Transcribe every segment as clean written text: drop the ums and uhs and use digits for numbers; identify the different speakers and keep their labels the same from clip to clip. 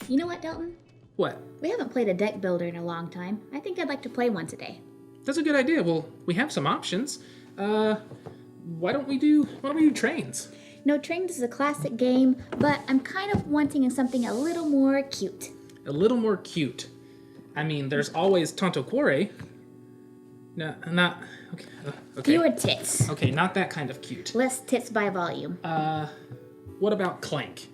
Speaker 1: You know what, Dalton?
Speaker 2: What?
Speaker 1: We haven't played a deck builder in a long time. I think I'd like to play one today.
Speaker 2: That's a good idea. Well, we have some options. Why don't we do trains?
Speaker 1: No, Trains is a classic game, but I'm kind of wanting something a little more cute.
Speaker 2: A little more cute. I mean, there's always Tanto Cuore. No, not... Okay.
Speaker 1: Fewer tits.
Speaker 2: Okay, not that kind of cute.
Speaker 1: Less tits by volume.
Speaker 2: What about Clank?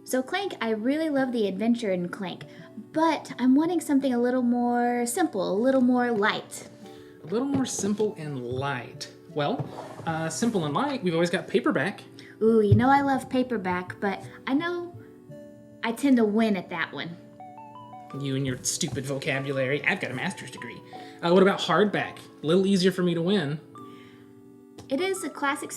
Speaker 1: So Clank, I really love the adventure in Clank, but I'm wanting something a little more simple, a little more light.
Speaker 2: A little more simple and light. Well, simple and light, we've always got paperback.
Speaker 1: Ooh, you know I love paperback, but I know I tend to win at that one.
Speaker 2: You and your stupid vocabulary. I've got a master's degree. What about hardback? A little easier for me to win.
Speaker 1: It is a classic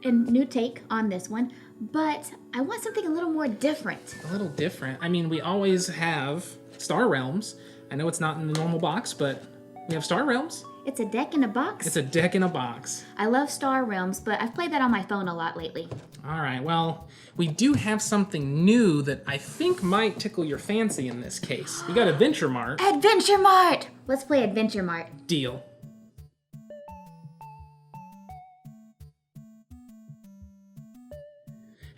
Speaker 1: and new take on this one, but I want something a little more different.
Speaker 2: A little different. I mean, we always have Star Realms. I know it's not in the normal box, but we have Star Realms.
Speaker 1: It's a deck in a box?
Speaker 2: It's a deck in a box.
Speaker 1: I love Star Realms, but I've played that on my phone a lot lately.
Speaker 2: All right, well, we do have something new that I think might tickle your fancy in this case. We got Adventure Mart.
Speaker 1: Adventure Mart! Let's play Adventure Mart.
Speaker 2: Deal.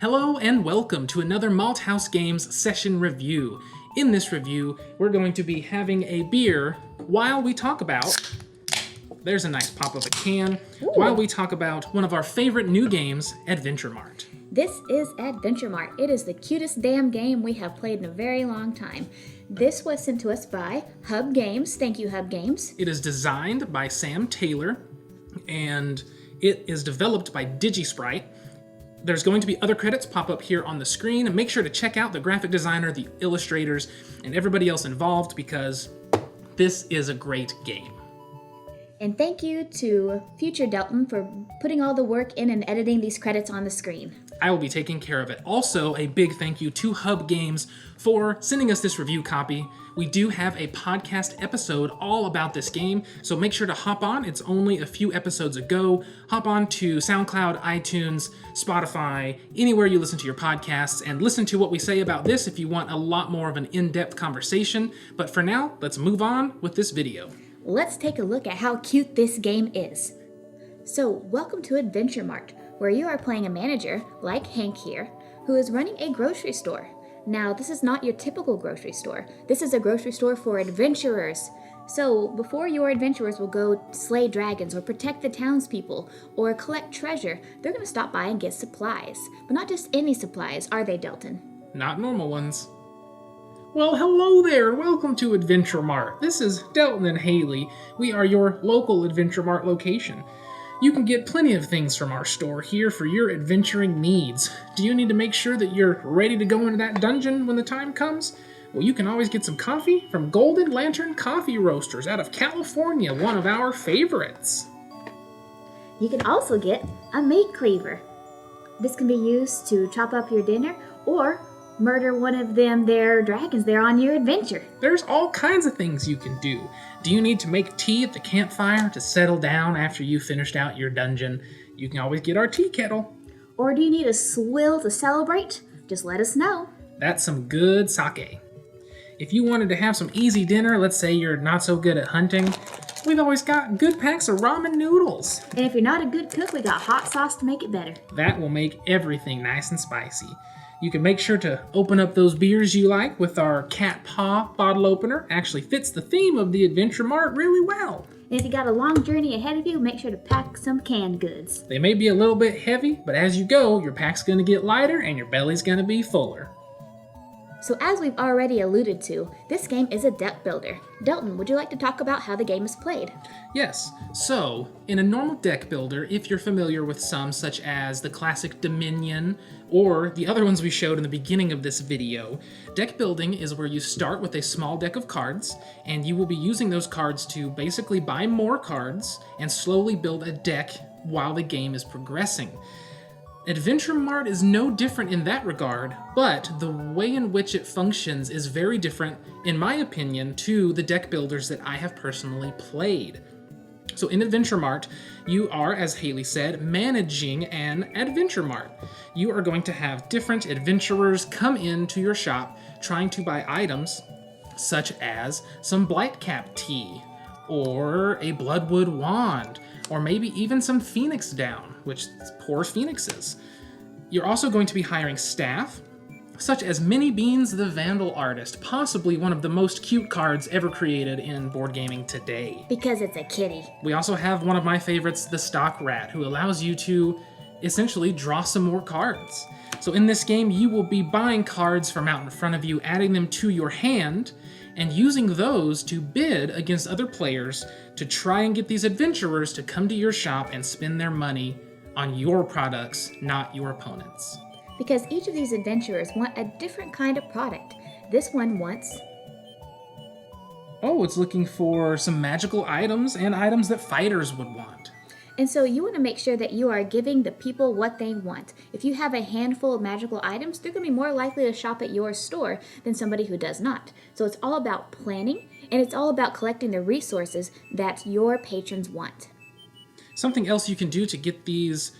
Speaker 2: Hello and welcome to another Malthaus Games session review. In this review, we're going to be having a beer while we talk about... There's a nice pop of a can.
Speaker 1: Ooh.
Speaker 2: While we talk about one of our favorite new games, Adventure Mart.
Speaker 1: This is Adventure Mart. It is the cutest damn game we have played in a very long time. This was sent to us by Hub Games. Thank you, Hub Games.
Speaker 2: It is designed by Sam Taylor, and it is developed by DigiSprite. There's going to be other credits pop up here on the screen, and make sure to check out the graphic designer, the illustrators, and everybody else involved because this is a great game.
Speaker 1: And thank you to Future Dalton for putting all the work in and editing these credits on the screen.
Speaker 2: I will be taking care of it. Also, a big thank you to Hub Games for sending us this review copy. We do have a podcast episode all about this game, so make sure to hop on. It's only a few episodes ago. Hop on to SoundCloud, iTunes, Spotify, anywhere you listen to your podcasts, and listen to what we say about this if you want a lot more of an in-depth conversation. But for now, let's move on with this video.
Speaker 1: Let's take a look at how cute this game is. So, welcome to Adventure Mart, where you are playing a manager, like Hank here, who is running a grocery store. Now, this is not your typical grocery store. This is a grocery store for adventurers. So, before your adventurers will go slay dragons or protect the townspeople or collect treasure, they're going to stop by and get supplies. But not just any supplies, are they, Dalton?
Speaker 2: Not normal ones. Well, hello there, and welcome to Adventure Mart. This is Dalton and Haley. We are your local Adventure Mart location. You can get plenty of things from our store here for your adventuring needs. Do you need to make sure that you're ready to go into that dungeon when the time comes? Well, you can always get some coffee from Golden Lantern Coffee Roasters out of California, one of our favorites.
Speaker 1: You can also get a meat cleaver. This can be used to chop up your dinner or murder one of their dragons there on your adventure.
Speaker 2: There's all kinds of things you can do. Do you need to make tea at the campfire to settle down after you finished out your dungeon? You can always get our tea kettle.
Speaker 1: Or do you need a swill to celebrate? Just let us know.
Speaker 2: That's some good sake. If you wanted to have some easy dinner, let's say you're not so good at hunting, we've always got good packs of ramen noodles.
Speaker 1: And if you're not a good cook, we got hot sauce to make it better.
Speaker 2: That will make everything nice and spicy. You can make sure to open up those beers you like with our cat paw bottle opener. Actually fits the theme of the Adventure Mart really well.
Speaker 1: And if you got a long journey ahead of you, make sure to pack some canned goods.
Speaker 2: They may be a little bit heavy, but as you go, your pack's going to get lighter and your belly's going to be fuller.
Speaker 1: So as we've already alluded to, this game is a deck builder. Dalton, would you like to talk about how the game is played?
Speaker 2: Yes. So, in a normal deck builder, if you're familiar with some such as the classic Dominion or the other ones we showed in the beginning of this video, deck building is where you start with a small deck of cards, and you will be using those cards to basically buy more cards and slowly build a deck while the game is progressing. Adventure Mart is no different in that regard, but the way in which it functions is very different, in my opinion, to the deck builders that I have personally played. So in Adventure Mart, you are, as Haley said, managing an Adventure Mart. You are going to have different adventurers come into your shop trying to buy items such as some Blightcap tea, or a Bloodwood wand, or maybe even some Phoenix down, which poor phoenixes. You're also going to be hiring staff, such as Minnie Beans the Vandal Artist, possibly one of the most cute cards ever created in board gaming today.
Speaker 1: Because it's a kitty.
Speaker 2: We also have one of my favorites, the Stock Rat, who allows you to essentially draw some more cards. So in this game, you will be buying cards from out in front of you, adding them to your hand, and using those to bid against other players to try and get these adventurers to come to your shop and spend their money on your products, not your opponents.
Speaker 1: Because each of these adventurers want a different kind of product. This one wants...
Speaker 2: Oh, it's looking for some magical items and items that fighters would want.
Speaker 1: And so you want to make sure that you are giving the people what they want. If you have a handful of magical items, they're going to be more likely to shop at your store than somebody who does not. So it's all about planning, and it's all about collecting the resources that your patrons want.
Speaker 2: Something else you can do to get these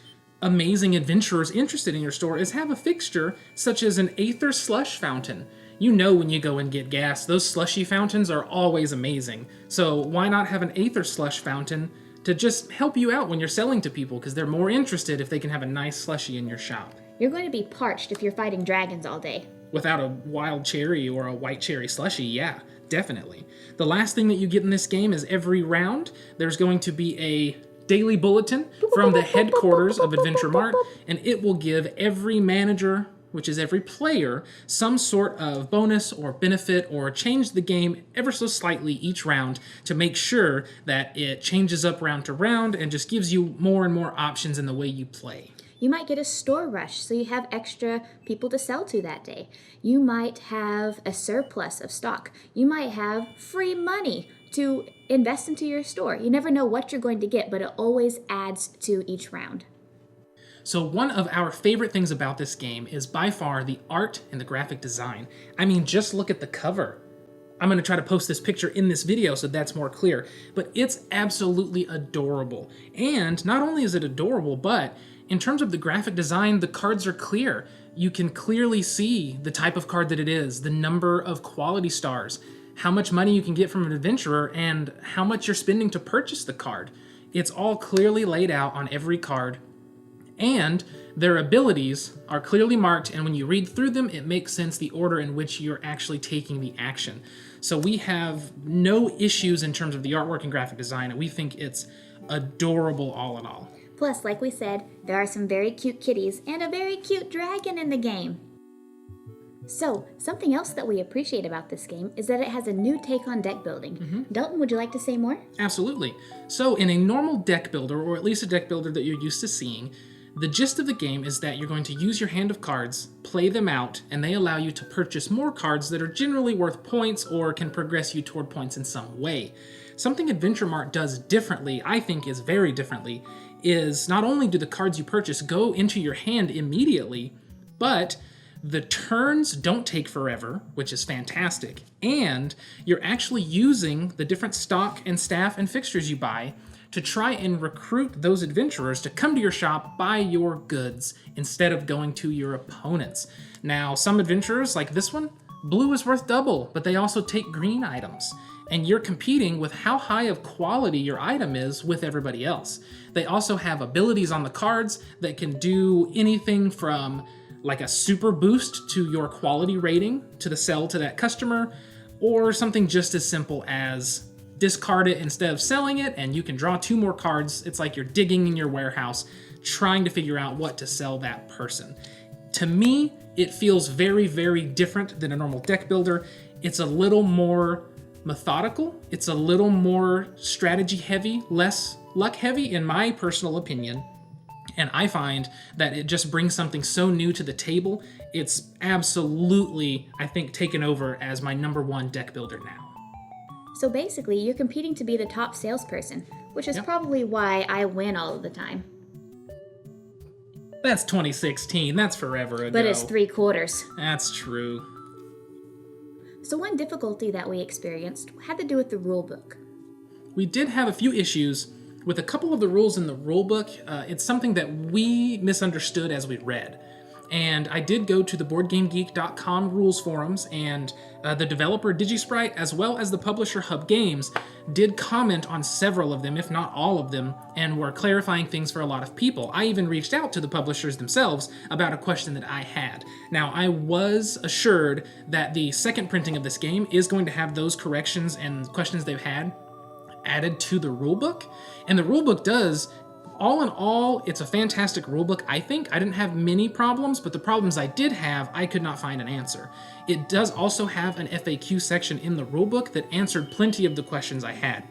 Speaker 2: amazing adventurers interested in your store is have a fixture such as an Aether slush fountain. You know when you go and get gas, those slushy fountains are always amazing. So why not have an Aether slush fountain to just help you out when you're selling to people, because they're more interested if they can have a nice slushy in your shop.
Speaker 1: You're going to be parched if you're fighting dragons all day.
Speaker 2: Without a wild cherry or a white cherry slushy, yeah, definitely. The last thing that you get in this game is every round, there's going to be a daily bulletin from the headquarters of Adventure Mart, and it will give every manager, which is every player, some sort of bonus or benefit or change the game ever so slightly each round to make sure that it changes up round to round and just gives you more and more options in the way you play.
Speaker 1: You might get a store rush, so you have extra people to sell to that day. You might have a surplus of stock. You might have free money to invest into your store. You never know what you're going to get, but it always adds to each round.
Speaker 2: So one of our favorite things about this game is by far the art and the graphic design. I mean, just look at the cover. I'm going to try to post this picture in this video so that's more clear, but it's absolutely adorable. And not only is it adorable, but in terms of the graphic design, the cards are clear. You can clearly see the type of card that it is, the number of quality stars, how much money you can get from an adventurer, and how much you're spending to purchase the card. It's all clearly laid out on every card, and their abilities are clearly marked, and when you read through them, it makes sense the order in which you're actually taking the action. So we have no issues in terms of the artwork and graphic design, and we think it's adorable all in all.
Speaker 1: Plus, like we said, there are some very cute kitties and a very cute dragon in the game. So, something else that we appreciate about this game is that it has a new take on deck building. Dalton, would you like to say more?
Speaker 2: Absolutely. So in a normal deck builder, or at least a deck builder that you're used to seeing, the gist of the game is that you're going to use your hand of cards, play them out, and they allow you to purchase more cards that are generally worth points or can progress you toward points in some way. Something Adventure Mart does differently, I think is very differently, is not only do the cards you purchase go into your hand immediately, but the turns don't take forever, which is fantastic, and you're actually using the different stock and staff and fixtures you buy to try and recruit those adventurers to come to your shop, buy your goods, instead of going to your opponents. Now, some adventurers, like this one, blue is worth double, but they also take green items, and you're competing with how high of quality your item is with everybody else. They also have abilities on the cards that can do anything from like a super boost to your quality rating to the sell to that customer, or something just as simple as discard it instead of selling it, and you can draw 2 more cards. It's like you're digging in your warehouse, trying to figure out what to sell that person. To me, it feels very, very different than a normal deck builder. It's a little more methodical. It's a little more strategy heavy, less luck heavy, in my personal opinion. And I find that it just brings something so new to the table. It's absolutely, I think, taken over as my #1 deck builder now.
Speaker 1: So basically, you're competing to be the top salesperson, which is probably why I win all of the time.
Speaker 2: That's 2016. That's forever ago.
Speaker 1: But it's 3/4.
Speaker 2: That's true.
Speaker 1: So one difficulty that we experienced had to do with the rule book.
Speaker 2: We did have a few issues with a couple of the rules in the rulebook, it's something that we misunderstood as we read. And I did go to the BoardGameGeek.com rules forums, and the developer DigiSprite, as well as the publisher Hub Games, did comment on several of them, if not all of them, and were clarifying things for a lot of people. I even reached out to the publishers themselves about a question that I had. Now, I was assured that the second printing of this game is going to have those corrections and questions they've had added to the rulebook, and the rulebook does. All in all, it's a fantastic rulebook, I think. I didn't have many problems, but the problems I did have, I could not find an answer. It does also have an FAQ section in the rulebook that answered plenty of the questions I had.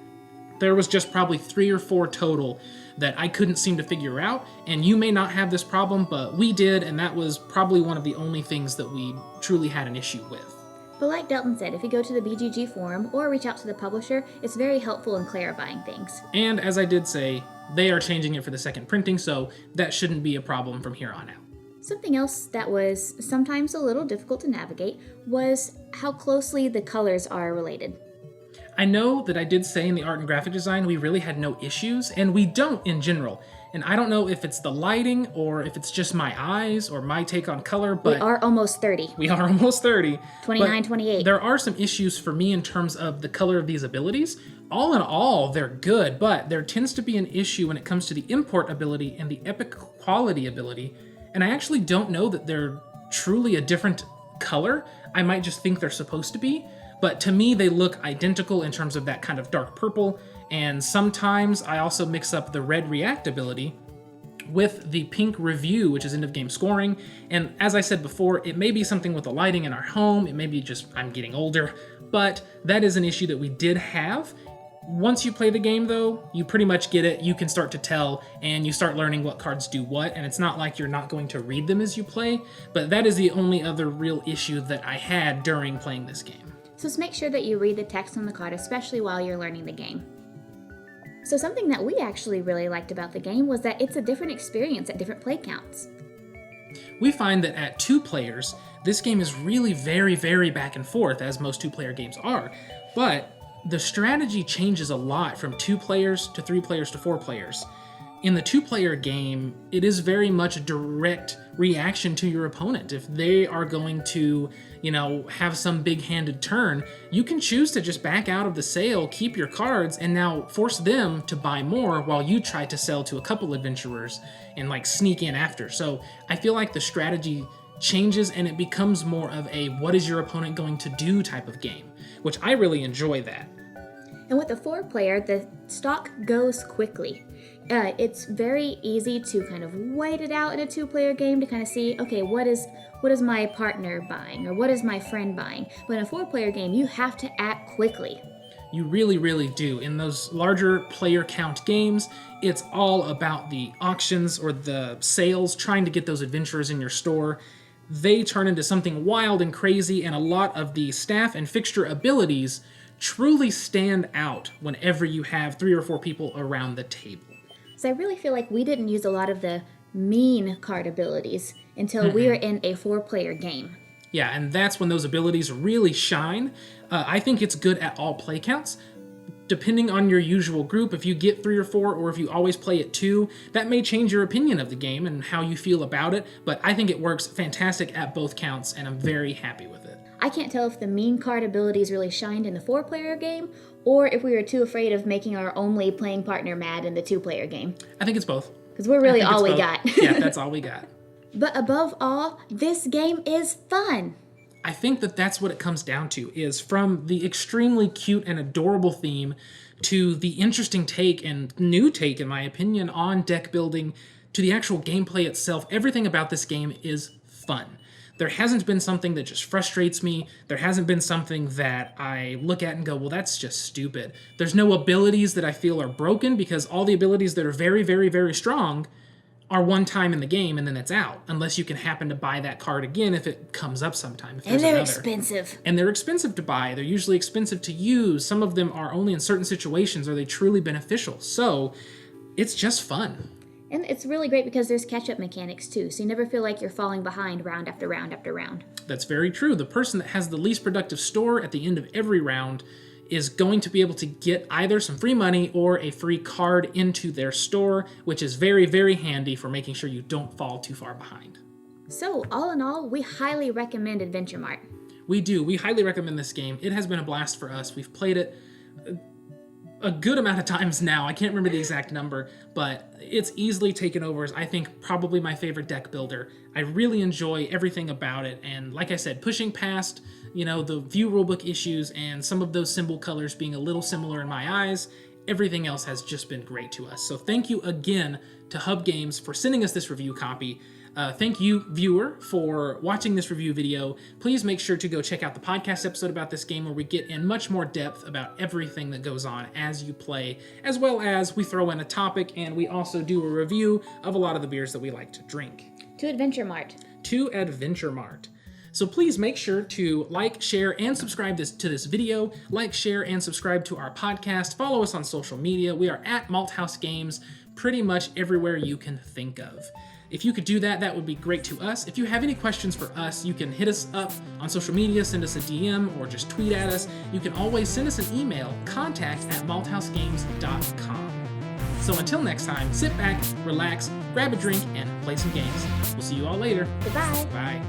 Speaker 2: There was just probably 3 or 4 total that I couldn't seem to figure out, and you may not have this problem, but we did, and that was probably one of the only things that we truly had an issue with.
Speaker 1: But like Delton said, if you go to the BGG forum or reach out to the publisher, it's very helpful in clarifying things.
Speaker 2: And as I did say, they are changing it for the second printing, so that shouldn't be a problem from here on out.
Speaker 1: Something else that was sometimes a little difficult to navigate was how closely the colors are related.
Speaker 2: I know that I did say in the art and graphic design we really had no issues, and we don't in general. And I don't know if it's the lighting or if it's just my eyes or my take on color, but...
Speaker 1: We are almost 30.
Speaker 2: We are almost 30.
Speaker 1: 29, 28.
Speaker 2: There are some issues for me in terms of the color of these abilities. All in all, they're good, but there tends to be an issue when it comes to the import ability and the epic quality ability. And I actually don't know that they're truly a different color. I might just think they're supposed to be. But to me, they look identical in terms of that kind of dark purple. And sometimes I also mix up the red react ability with the pink review, which is end of game scoring. And as I said before, it may be something with the lighting in our home. It may be just I'm getting older, but that is an issue that we did have. Once you play the game though, you pretty much get it. You can start to tell and you start learning what cards do what. And it's not like you're not going to read them as you play, but that is the only other real issue that I had during playing this game.
Speaker 1: So just make sure that you read the text on the card, especially while you're learning the game. So something that we actually really liked about the game was that it's a different experience at different play counts.
Speaker 2: We find that at 2 players, this game is really very, very back and forth, as most 2-player games are, but the strategy changes a lot from 2 players to 3 players to 4 players. In the 2-player game, it is very much a direct reaction to your opponent. If they are going to, have some big-handed turn, you can choose to just back out of the sale, keep your cards, and now force them to buy more while you try to sell to a couple adventurers and sneak in after. So I feel like the strategy changes and it becomes more of a what is your opponent going to do type of game, which I really enjoy that.
Speaker 1: And with the 4-player, the stock goes quickly. It's very easy to kind of wait it out in a 2-player game to kind of see, okay, what is my partner buying or what is my friend buying? But in a 4-player game, you have to act quickly.
Speaker 2: You really, really do. In those larger player count games, it's all about the auctions or the sales, trying to get those adventurers in your store. They turn into something wild and crazy, and a lot of the staff and fixture abilities truly stand out whenever you have 3 or 4 people around the table.
Speaker 1: So I really feel like we didn't use a lot of the mean card abilities until we were in a 4-player game.
Speaker 2: Yeah, and that's when those abilities really shine. I think it's good at all play counts. Depending on your usual group, if you get 3 or 4, or if you always play at 2, that may change your opinion of the game and how you feel about it, but I think it works fantastic at both counts, and I'm very happy with it.
Speaker 1: I can't tell if the mean card abilities really shined in the 4-player game, or if we were too afraid of making our only playing partner mad in the 2-player game.
Speaker 2: I think it's both.
Speaker 1: Because we're really all we got.
Speaker 2: Yeah, that's all we got.
Speaker 1: But above all, this game is fun.
Speaker 2: I think that that's what it comes down to, is from the extremely cute and adorable theme to the interesting take and new take, in my opinion, on deck building to the actual gameplay itself. Everything about this game is fun. There hasn't been something that just frustrates me. There hasn't been something that I look at and go, well, that's just stupid. There's no abilities that I feel are broken, because all the abilities that are very, very, very strong are one time in the game and then it's out, unless you can happen to buy that card again if it comes up sometime.
Speaker 1: And they're expensive.
Speaker 2: And they're expensive to buy. They're usually expensive to use. Some of them are only in certain situations. Are they truly beneficial? So it's just fun.
Speaker 1: And it's really great because there's catch-up mechanics too, so you never feel like you're falling behind round after round after round.
Speaker 2: That's very true. The person that has the least productive store at the end of every round is going to be able to get either some free money or a free card into their store, which is very, very handy for making sure you don't fall too far behind.
Speaker 1: So, all in all, we highly recommend Adventure Mart.
Speaker 2: We do. We highly recommend this game. It has been a blast for us. We've played it a good amount of times now. I can't remember the exact number, but it's easily taken over as, I think, probably my favorite deck builder. I really enjoy everything about it, and like I said, pushing past, the view rulebook issues and some of those symbol colors being a little similar in my eyes, everything else has just been great to us. So thank you again to Hub Games for sending us this review copy. Thank you, viewer, for watching this review video. Please make sure to go check out the podcast episode about this game where we get in much more depth about everything that goes on as you play, as well as we throw in a topic and we also do a review of a lot of the beers that we like to drink.
Speaker 1: To Adventure Mart.
Speaker 2: To Adventure Mart. So please make sure to like, share, and subscribe to this video. Like, share, and subscribe to our podcast. Follow us on social media. We are at Malthaus Games pretty much everywhere you can think of. If you could do that, that would be great to us. If you have any questions for us, you can hit us up on social media, send us a DM, or just tweet at us. You can always send us an email, contact@malthausgames.com. So until next time, sit back, relax, grab a drink, and play some games. We'll see you all later.
Speaker 1: Goodbye.
Speaker 2: Bye.